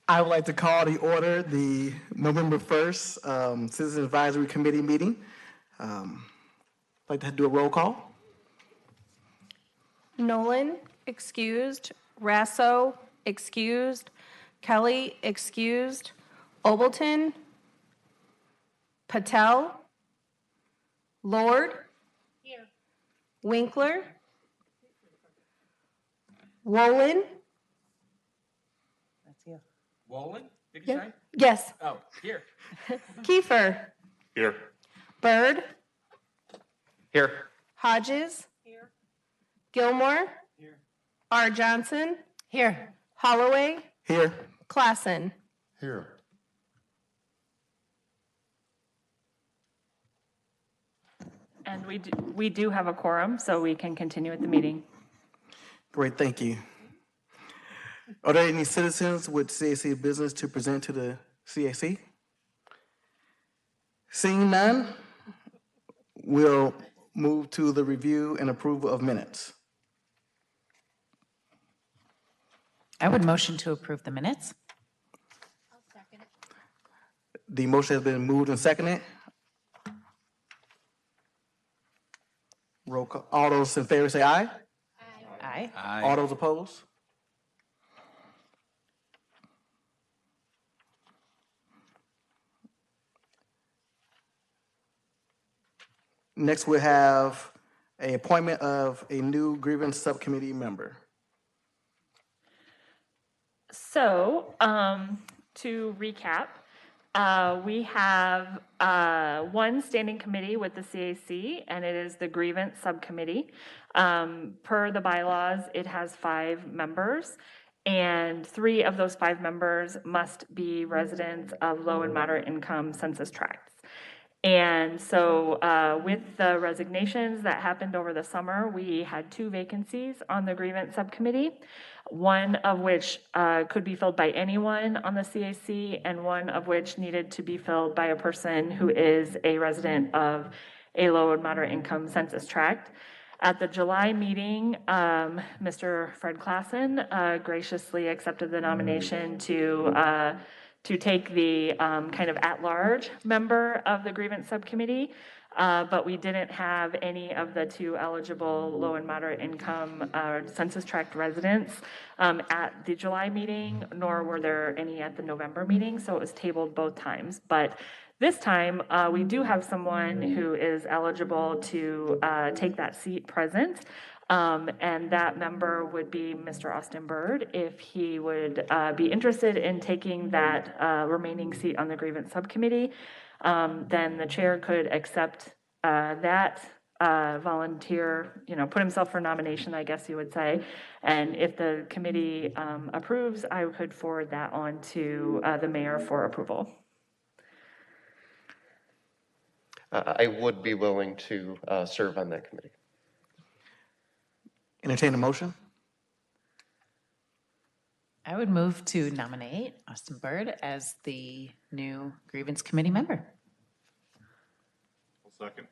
I would like to call to order the November 1st Citizen Advisory Committee meeting. I'd like to do a roll call. Nolan, excused. Rasso, excused. Kelly, excused. Obleton, Patel, Lord, here. Winkler, Wolin. That's you. Wolin, did you say? Yes. Oh, here. Kiefer, Here. Bird, Here. Hodges, here. Gilmore, Here. R. Johnson, Here. Holloway, Here. Klassen. Here. And we do have a quorum, so we can continue with the meeting. Great, thank you. Are there any citizens with CAC business to present to the CAC? Seeing none, we'll move to the review and approval of minutes. I would motion to approve the minutes. The motion has been moved and seconded. Roll call. All those in favor say aye. Aye. All those opposed? Next, we have an appointment of a new grievance subcommittee member. So, to recap, we have one standing committee with the CAC, and it is the Grievance Subcommittee. Per the bylaws, it has 5 members, and 3 of those 5 members must be residents of low and moderate income census tracts. And so with the resignations that happened over the summer, we had 2 vacancies on the Grievance Subcommittee, one of which could be filled by anyone on the CAC, and one of which needed to be filled by a person who is a resident of a low and moderate income census tract. At the July meeting, Mr. Fred Klassen graciously accepted the nomination to take the kind of at-large member of the Grievance Subcommittee, but we didn't have any of the 2 eligible low and moderate income census tract residents at the July meeting, nor were there any at the November meeting, so it was tabled both times. But this time, we do have someone who is eligible to take that seat present. And that member would be Mr. Austin Bird, if he would be interested in taking that remaining seat on the Grievance Subcommittee. Then the chair could accept that volunteer, put himself for nomination, I guess you would say. And if the committee approves, I could forward that on to the mayor for approval. I would be willing to serve on that committee. Entertain a motion. I would move to nominate Austin Bird as the new Grievance Committee member. I'll second.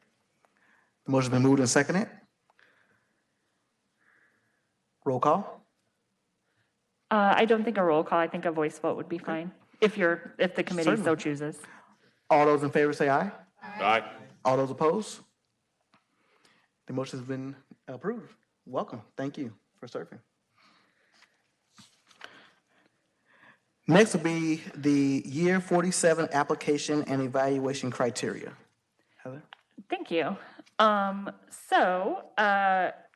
The motion's been moved and seconded. Roll call. I don't think a roll call. I think a voice vote would be fine if the committee so chooses. All those in favor say aye. Aye. All those opposed? The motion has been approved. Welcome. Thank you for serving. Next will be the year 47 application and evaluation criteria. Heather? Thank you.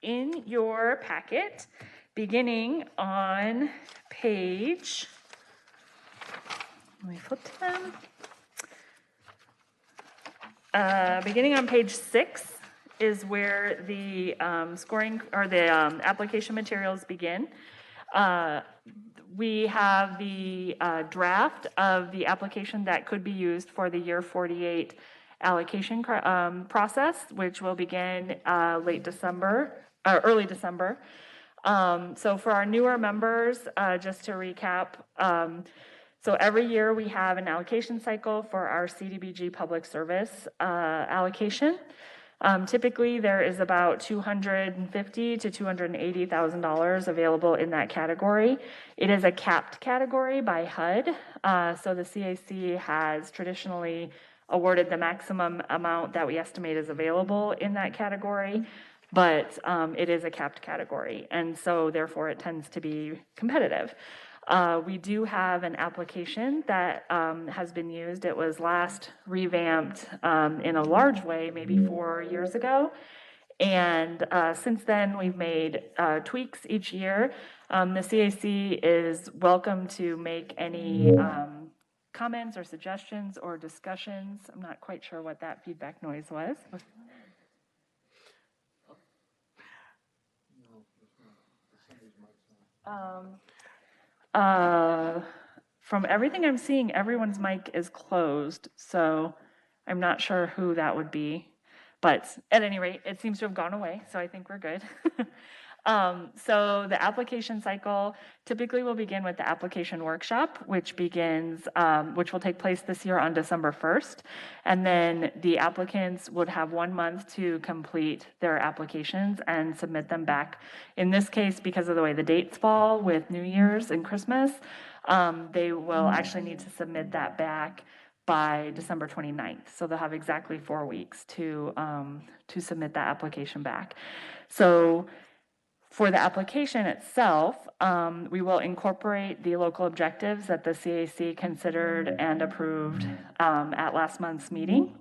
In your packet, beginning on page, let me flip to them. Beginning on page 6 is where the scoring or the application materials begin. We have the draft of the application that could be used for the year 48 allocation process, which will begin early December. So for our newer members, just to recap, so every year we have an allocation cycle for our CDBG public service allocation. Typically, there is about $250,000 to $280,000 available in that category. It is a capped category by HUD, so the CAC has traditionally awarded the maximum amount that we estimate is available in that category, but it is a capped category, and so therefore it tends to be competitive. We do have an application that has been used. It was last revamped in a large way maybe 4 years ago. And since then, we've made tweaks each year. The CAC is welcome to make any comments or suggestions or discussions. I'm not quite sure what that feedback noise was. From everything I'm seeing, everyone's mic is closed, so I'm not sure who that would be. But at any rate, it seems to have gone away, so I think we're good. So the application cycle typically will begin with the application workshop, which will take place this year on December 1st. And then the applicants would have 1 month to complete their applications and submit them back. In this case, because of the way the dates fall with New Year's and Christmas, they will actually need to submit that back by December 29th. So they'll have exactly 4 weeks to submit that application back. So for the application itself, we will incorporate the local objectives that the CAC considered and approved at last month's meeting.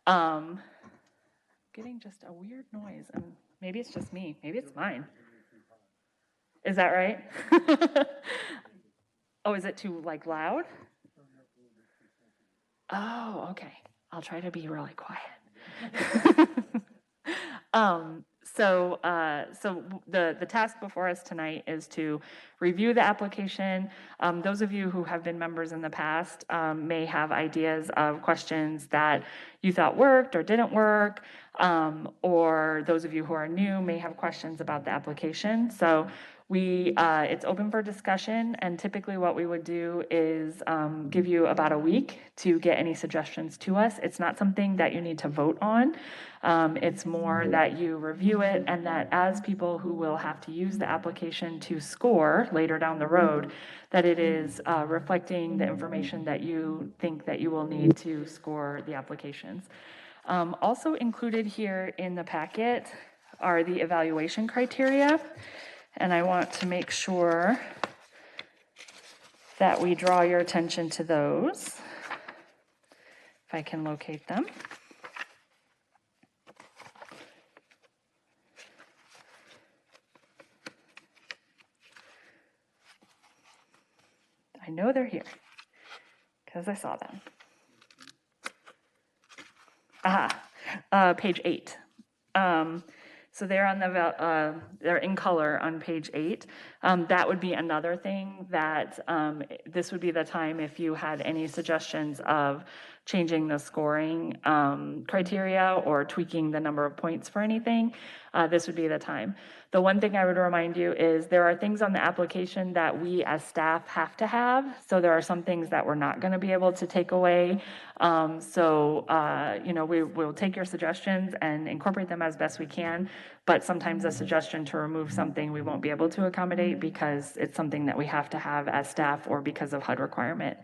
Getting just a weird noise, and maybe it's just me, maybe it's mine. Is that right? Oh, is it too loud? Oh, okay. I'll try to be really quiet. So the task before us tonight is to review the application. Those of you who have been members in the past may have ideas of questions that you thought worked or didn't work, or those of you who are new may have questions about the application. So it's open for discussion, and typically what we would do is give you about a week to get any suggestions to us. It's not something that you need to vote on. It's more that you review it, and that as people who will have to use the application to score later down the road, that it is reflecting the information that you think that you will need to score the applications. Also included here in the packet are the evaluation criteria. And I want to make sure that we draw your attention to those, if I can locate them. I know they're here, because I saw them. Page 8. So they're on they're in color on page 8. That would be another thing that this would be the time if you had any suggestions of changing the scoring criteria or tweaking the number of points for anything. This would be the time. The one thing I would remind you is there are things on the application that we as staff have to have. So there are some things that we're not going to be able to take away. We'll take your suggestions and incorporate them as best we can. But sometimes a suggestion to remove something we won't be able to accommodate because it's something that we have to have as staff or because of HUD requirement.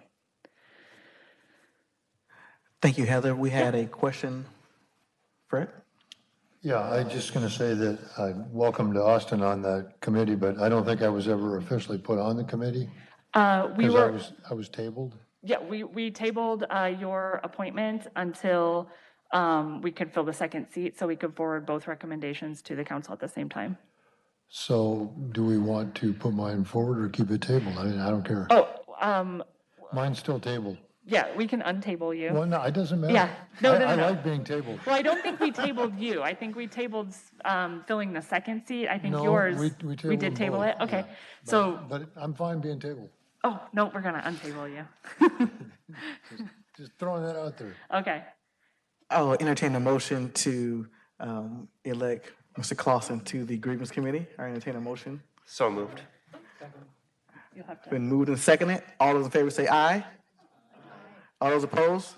Thank you, Heather. We had a question. Fred? Yeah, I'm just going to say that I welcomed Austin on that committee, but I don't think I was ever officially put on the committee. Because I was tabled. Yeah, we tabled your appointment until we could fill the second seat, so we could forward both recommendations to the council at the same time. So do we want to put mine forward or keep it tabled? I mean, I don't care. Mine's still tabled. Yeah, we can untable you. Well, no, it doesn't matter. Yeah, no. I like being tabled. Well, I don't think we tabled you. I think we tabled filling the second seat. I think No, yours, we we did table both, it? Okay, yeah. But I'm fine being tabled. Oh, no, we're gonna untable you. Just throwing that out there. Okay. I'll entertain a motion to elect Mr. Clausen to the Grievance Committee. I entertain a motion. So moved. You'll have to. Been moved and seconded. All those in favor say aye. All those opposed?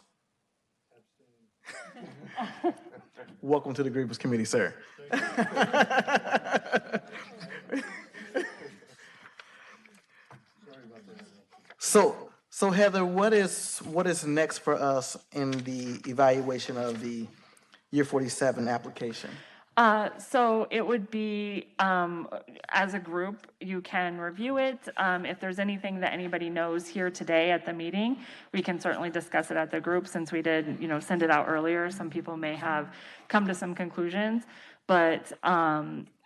welcome to the Grievance Committee, sir. So Heather, what is next for us in the evaluation of the Year 47 application? So it would be, as a group, you can review it. If there's anything that anybody knows here today at the meeting, we can certainly discuss it at the group since we did, send it out earlier. Some people may have come to some conclusions, but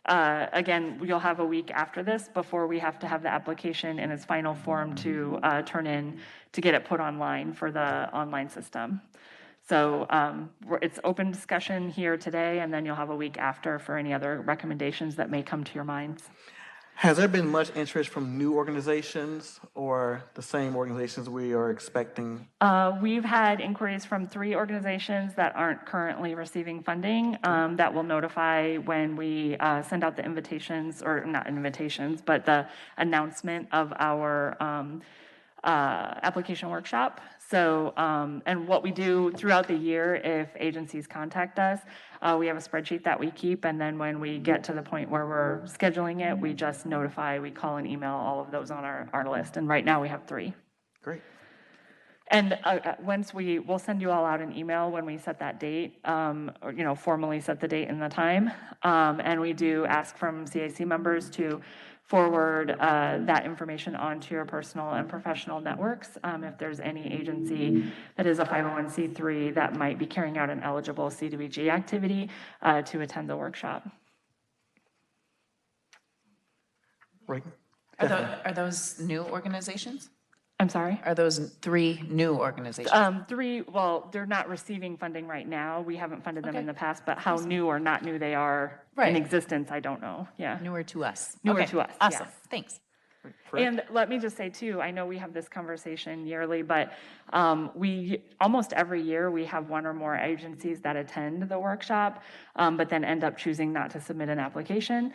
again, you'll have a week after this before we have to have the application in its final form to turn in to get it put online for the online system. So it's open discussion here today, and then you'll have a week after for any other recommendations that may come to your minds. Has there been much interest from new organizations or the same organizations we are expecting? We've had inquiries from 3 organizations that aren't currently receiving funding that will notify when we send out the invitations, or not invitations, but the announcement of our application workshop. So, and what we do throughout the year, if agencies contact us, we have a spreadsheet that we keep, and then when we get to the point where we're scheduling it, we just notify, we call and email all of those on our list, and right now we have 3. Great. And we'll send you all out an email when we set that date, or, formally set the date and the time, and we do ask from CAC members to forward that information onto your personal and professional networks. If there's any agency that is a 501c3 that might be carrying out an eligible C2EG activity to attend the workshop. Right. Are those new organizations? I'm sorry? Are those 3 new organizations? 3, well, they're not receiving funding right now. We haven't funded them in Okay. the past, but how new or not new they are Right. in existence, I don't know. Yeah. Newer to us. Newer Okay, to us, Awesome, yes. thanks. And let me just say too, I know we have this conversation yearly, but we, almost every year, we have 1 or more agencies that attend the workshop, but then end up choosing not to submit an application,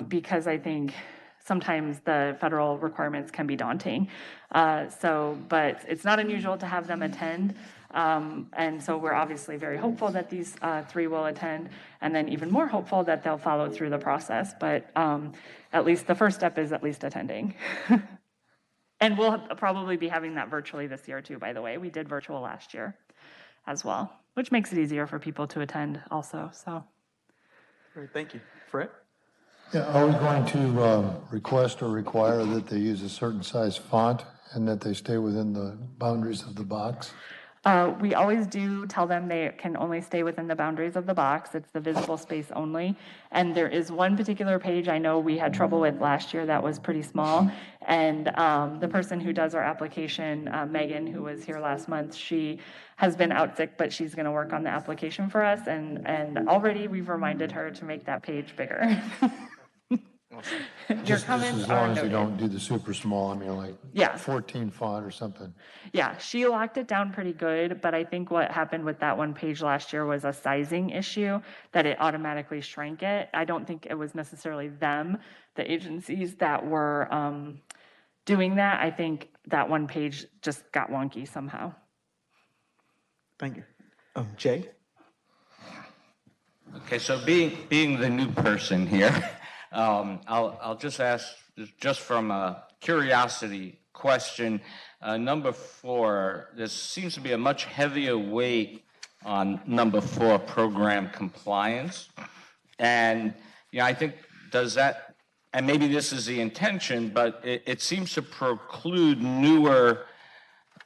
because I think sometimes the federal requirements can be daunting. But it's not unusual to have them attend. And so we're obviously very hopeful that these 3 will attend, and then even more hopeful that they'll follow through the process. But at least the first step is at least attending. And we'll probably be having that virtually this year too, by the way. We did virtual last year as well, which makes it easier for people to attend also, so. Great, thank you. Fred? Yeah, are we going to request or require that they use a certain size font and that they stay within the boundaries of the box? We always do tell them they can only stay within the boundaries of the box. It's the visible space only. And there is one particular page I know we had trouble with last year that was pretty small. And the person who does our application, Megan, who was here last month, she has been out sick, but she's going to work on the application for us. And already we've reminded her to make that page bigger. Your Just comments as are long as you noted. don't do the super small, I mean, like Yeah. 14 font or something. Yeah, she locked it down pretty good, but I think what happened with that one page last year was a sizing issue, that it automatically shrank it. I don't think it was necessarily them, the agencies that were doing that. I think that one page just got wonky somehow. Thank you. Jay? Okay, so being the new person here, I'll just ask, just from a curiosity question, number 4, there seems to be a much heavier weight on number 4, program compliance. And, I think, does that, and maybe this is the intention, but it seems to preclude newer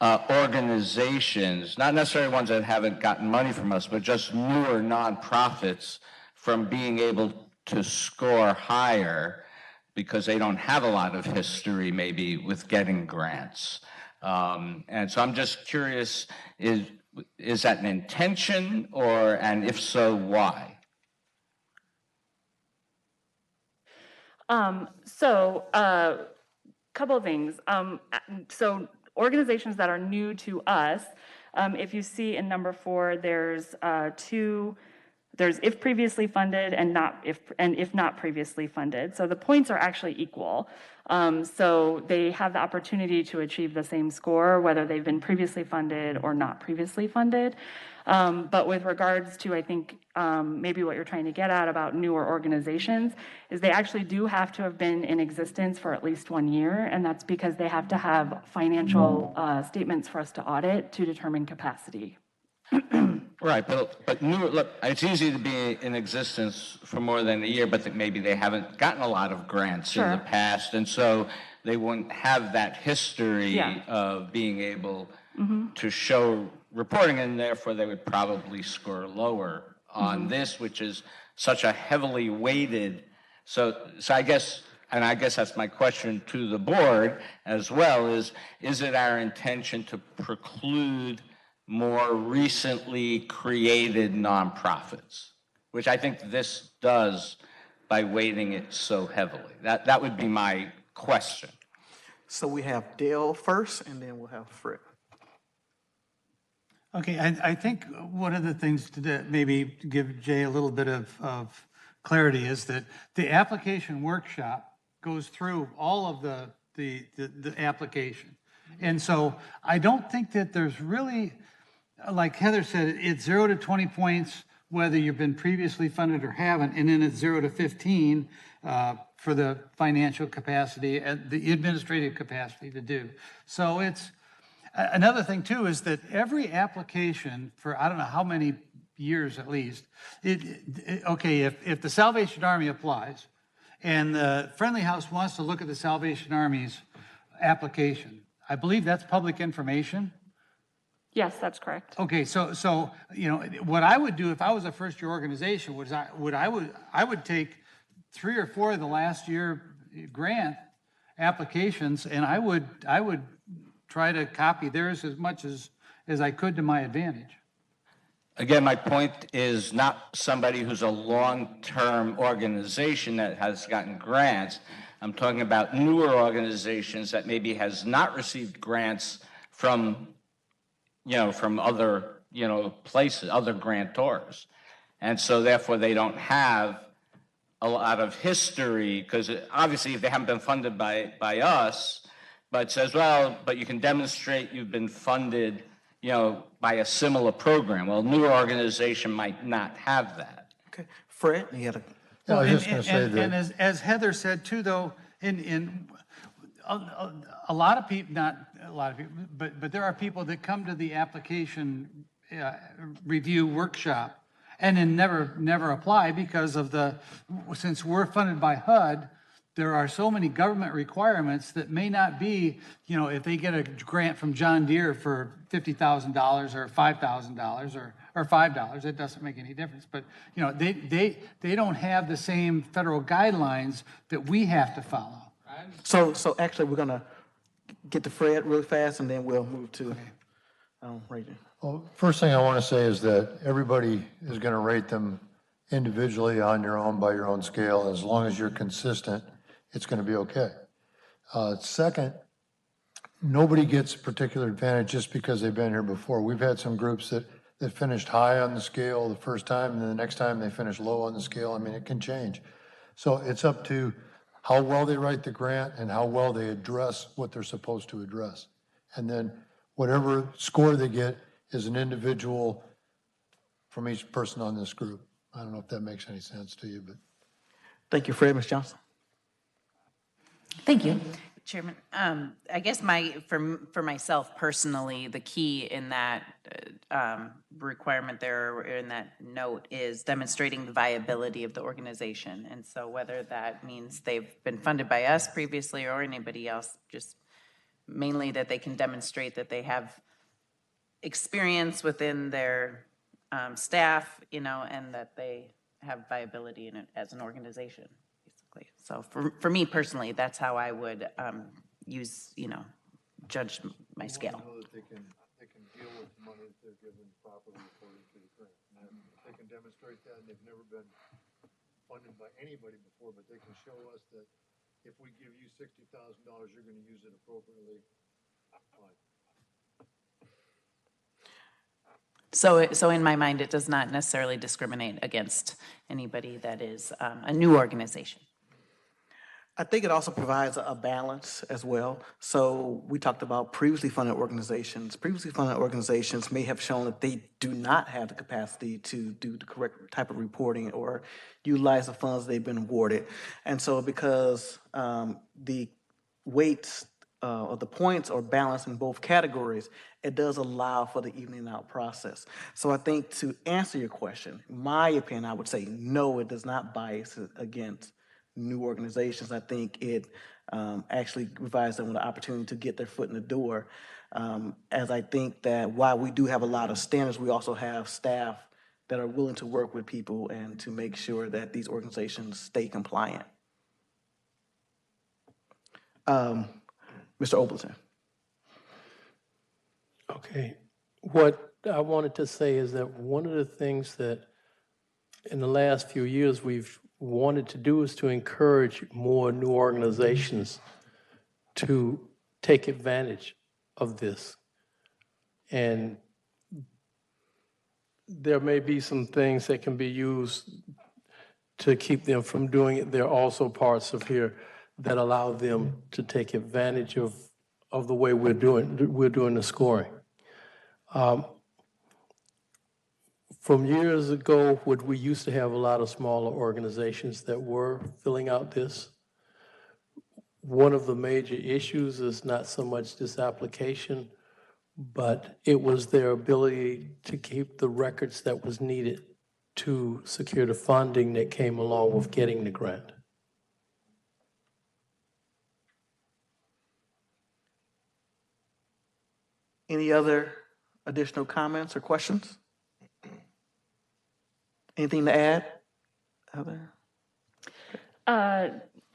organizations, not necessarily ones that haven't gotten money from us, but just newer nonprofits from being able to score higher because they don't have a lot of history maybe with getting grants. And so I'm just curious, is that an intention, and if so, why? Couple of things. So organizations that are new to us, if you see in number 4, there's there's if previously funded and if not previously funded. So the points are actually equal. So they have the opportunity to achieve the same score, whether they've been previously funded or not previously funded. But with regards to, I think, maybe what you're trying to get at about newer organizations, is they actually do have to have been in existence for at least 1 year, and that's because they have to have financial statements for us to audit to determine capacity. Right, but new, look, it's easy to be in existence for more than a year, but that maybe they haven't gotten a lot of grants in the Sure. past, and so they wouldn't have that history Yeah. of being able to show reporting, and therefore they would probably score lower on this, which is such a heavily weighted. So I guess that's my question to the board as well, is it our intention to preclude more recently created nonprofits, which I think this does by weighting it so heavily? That would be my question. So we have Dale first, and then we'll have Fred. Okay, I think one of the things to maybe give Jay a little bit of clarity is that the application workshop goes through all of the application. And so I don't think that there's really, like Heather said, it's 0 to 20 points, whether you've been previously funded or haven't, and then it's 0 to 15 for the financial capacity and the administrative capacity to do. So it's, another thing too is that every application for, I don't know how many years at least, okay, if the Salvation Army applies and the Friendly House wants to look at the Salvation Army's application, I believe that's public information. Yes, that's correct. Okay, so you know what I would do if I was a first-year organization was I would take 3 or 4 of the last year grant applications, and I would try to copy theirs as much as I could to my advantage. Again, my point is not somebody who's a long-term organization that has gotten grants. I'm talking about newer organizations that maybe has not received grants from other, places, other grantors. And so therefore they don't have a lot of history, because obviously if they haven't been funded by us, but says, well, but you can demonstrate you've been funded, by a similar program. Well, a newer organization might not have that. Okay, Fred, you had a. Yeah, I was just going to say that. And as Heather said too, though, in a lot of people, not a lot of people, but there are people that come to the application review workshop and then never apply because of since we're funded by HUD, there are so many government requirements that may not be, if they get a grant from John Deere for $50,000 or $5,000 or $5, it doesn't make any difference. But, they don't have the same federal guidelines that we have to follow. So actually, we're gonna get to Fred really fast, and then we'll move to rating. Well, first thing I want to say is that everybody is going to rate them individually on your own, by your own scale. As long as you're consistent, it's going to be okay. Second, nobody gets a particular advantage just because they've been here before. We've had some groups that finished high on the scale the first time, and then the next time they finish low on the scale. I mean, it can change. So it's up to how well they write the grant and how well they address what they're supposed to address. And then whatever score they get is an individual from each person on this group. I don't know if that makes any sense to you, but. Thank you, Fred. Ms. Johnson. Thank you. Chairman, I guess for myself personally, the key in that requirement there, or in that note, is demonstrating the viability of the organization. And so whether that means they've been funded by us previously or anybody else, just mainly that they can demonstrate that they have experience within their staff, and that they have viability in it as an organization. So for me personally, that's how I would judge my scale. Know that they can deal with the money that they're given properly according to the grant. And if they can demonstrate that, and they've never been funded by anybody before, but they can show us that if we give you $60,000, you're going to use it appropriately, fine. So in my mind, it does not necessarily discriminate against anybody that is a new organization. I think it also provides a balance as well. So we talked about previously funded organizations. Previously funded organizations may have shown that they do not have the capacity to do the correct type of reporting or utilize the funds they've been awarded. And so because the weights or the points are balanced in both categories, it does allow for the evening out process. So I think to answer your question, in my opinion, I would say no, it does not bias it against new organizations. I think it actually provides them with an opportunity to get their foot in the door. As I think that while we do have a lot of standards, we also have staff that are willing to work with people and to make sure that these organizations stay compliant. Mr. Obleton. Okay. What I wanted to say is that one of the things that in the last few years we've wanted to do is to encourage more new organizations to take advantage of this. And there may be some things that can be used to keep them from doing it. There are also parts of here that allow them to take advantage of the way we're doing the scoring. From years ago, when we used to have a lot of smaller organizations that were filling out this, one of the major issues is not so much this application, but it was their ability to keep the records that was needed to secure the funding that came along with getting the grant. Any other additional comments or questions? Anything to add, Heather?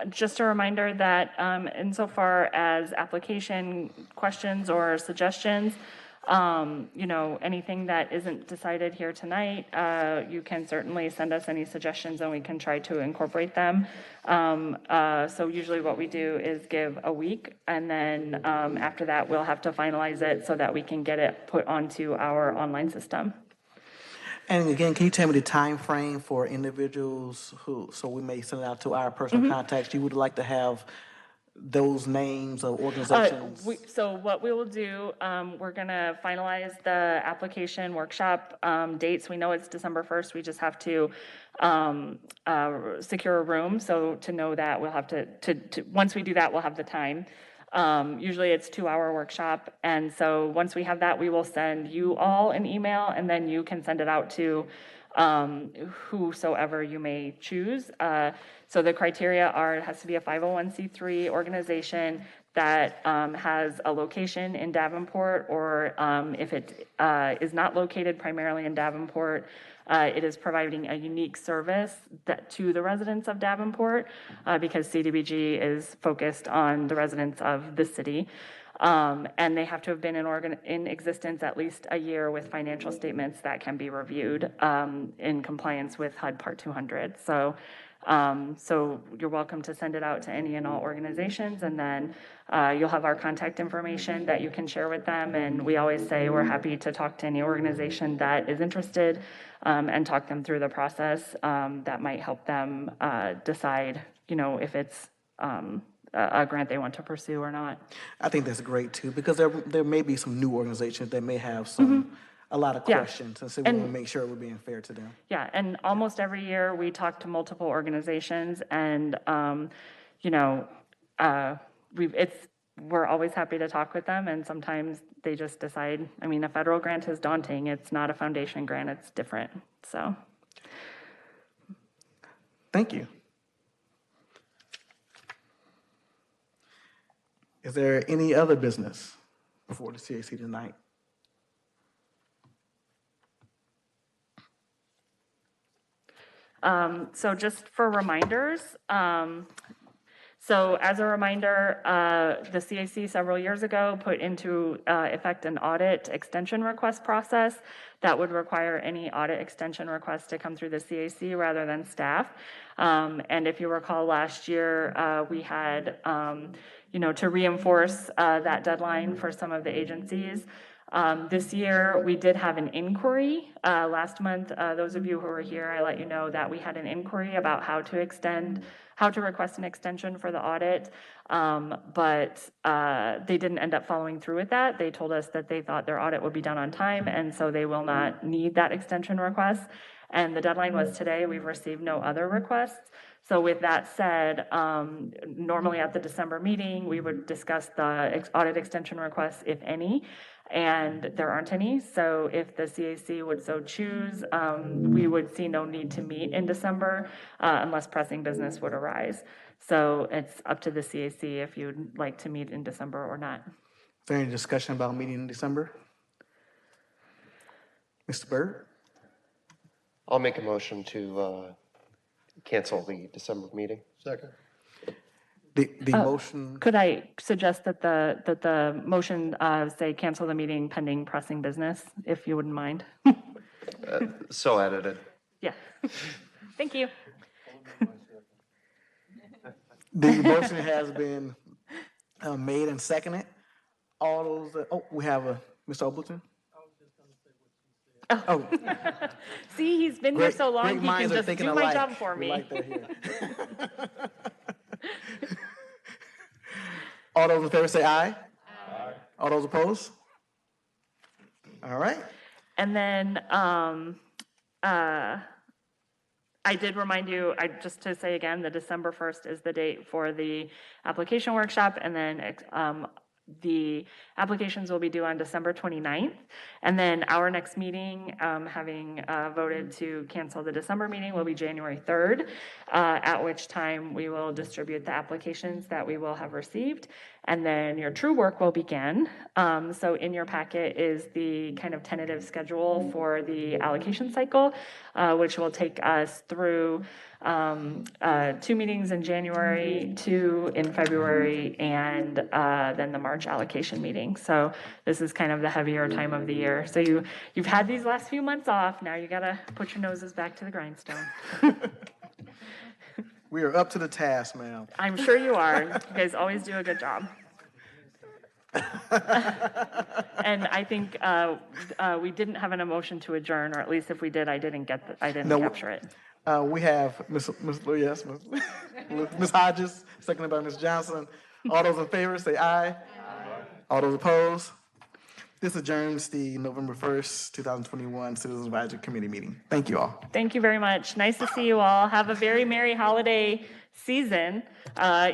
Just a reminder that insofar as application questions or suggestions, anything that isn't decided here tonight, you can certainly send us any suggestions and we can try to incorporate them. So usually what we do is give a week, and then after that, we'll have to finalize it so that we can get it put onto our online system. And again, can you tell me the time frame for individuals who, so we may send it out to our personal contacts, you would like to have those names of organizations? So what we will do, we're going to finalize the application workshop dates. We know it's December 1st. We just have to secure a room. So to know that, we'll have to once we do that, we'll have the time. Usually it's 2-hour workshop. And so once we have that, we will send you all an email, and then you can send it out to whosoever you may choose. So the criteria are, it has to be a 501c3 organization that has a location in Davenport, or if it is not located primarily in Davenport, it is providing a unique service to the residents of Davenport, because CDBG is focused on the residents of the city. And they have to have been in existence at least a year with financial statements that can be reviewed in compliance with HUD Part 200. So you're welcome to send it out to any and all organizations, and then you'll have our contact information that you can share with them. And we always say we're happy to talk to any organization that is interested and talk them through the process that might help them decide, if it's a grant they want to pursue or not. I think that's great too, because there may be some new organizations that may have a lot of questions, and so we want to make sure we're being fair to them. Yeah, and almost every year we talk to multiple organizations, and we're always happy to talk with them, and sometimes they just decide. I mean, a federal grant is daunting. It's not a foundation grant. It's different. So, Thank you. Is there any other business before the CAC tonight? So just for reminders, So as a reminder, the CAC several years ago put into effect an audit extension request process that would require any audit extension request to come through the CAC rather than staff. And if you recall last year, we had, to reinforce that deadline for some of the agencies. This year, we did have an inquiry. Last month, those of you who were here, I let you know that we had an inquiry about how to request an extension for the audit. But they didn't end up following through with that. They told us that they thought their audit would be done on time, and so they will not need that extension request. And the deadline was today. We've received no other requests. So with that said, normally at the December meeting, we would discuss the audit extension requests, if any, and there aren't any. So if the CAC would so choose, we would see no need to meet in December unless pressing business would arise. So it's up to the CAC if you'd like to meet in December or not. Is there any discussion about meeting in December? Mr. Byrd? I'll make a motion to cancel the December meeting. Second. The motion, Could I suggest that the motion say cancel the meeting pending pressing business, if you wouldn't mind? So edited. Yeah. Thank you. the motion has been made and seconded. All those, we have a, Mr. Obleton? Oh, See, he's been here so long, great he can minds are just thinking do my alike. job for We me. like that here. All those in favor say aye. Aye. All those opposed? All right. And then I did remind you, just to say again, the December 1st is the date for the application workshop, and then the applications will be due on December 29th. And then our next meeting, having voted to cancel the December meeting, will be January 3rd, at which time we will distribute the applications that we will have received. And then your true work will begin. So in your packet is the kind of tentative schedule for the allocation cycle, which will take us through 2 meetings in January, 2 in February, and then the March allocation meeting. So this is kind of the heavier time of the year. So you've had these last few months off. Now you gotta put your noses back to the grindstone. We are up to the task, ma'am. I'm sure you are. You guys always do a good job. And I think we didn't have an emotion to adjourn, or at least if we did, I didn't capture it. We have Ms. Hodges, seconded by Ms. Johnson. All those in favor say aye. Aye. All those opposed? This adjourns the November 1st, 2021 Citizens Advisory Committee meeting. Thank you all. Thank you very much. Nice to see you all. Have a very merry holiday season,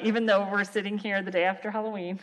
even though we're sitting here the day after Halloween.